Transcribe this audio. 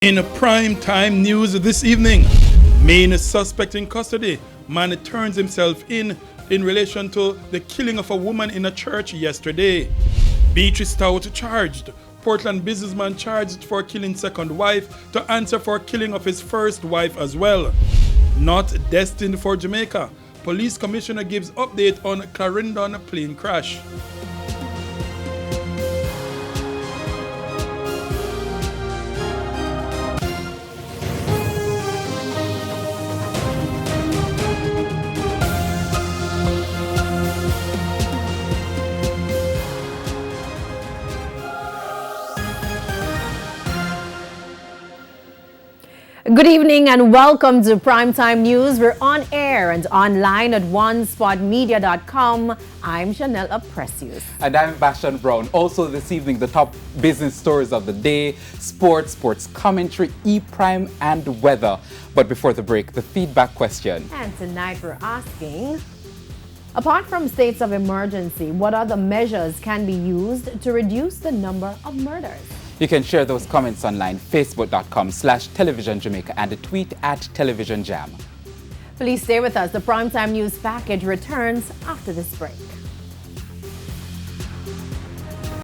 In prime time news this evening, main suspect in custody. Man turns himself in relation to the killing of a woman in a church yesterday. Beatrice Stout charged. Portland businessman charged for killing second wife to answer for killing of his first wife as well. Not destined for Jamaica. Police commissioner gives update on Clarendon plane crash. Good evening and welcome to Primetime News. We're on air and online at onespotmedia.com. I'm Chanel Aprecius. And I'm Bashan Brown. Also this evening, the top business stories of the day, sports commentary, e-prime and weather. But before the break, the feedback question. And tonight we're asking, apart from states of emergency, what other measures can be used to reduce the number of murders? You can share those comments online, facebook.com/televisionjamaica and a tweet at televisionjam. Please stay with us. The Primetime News package returns after this break.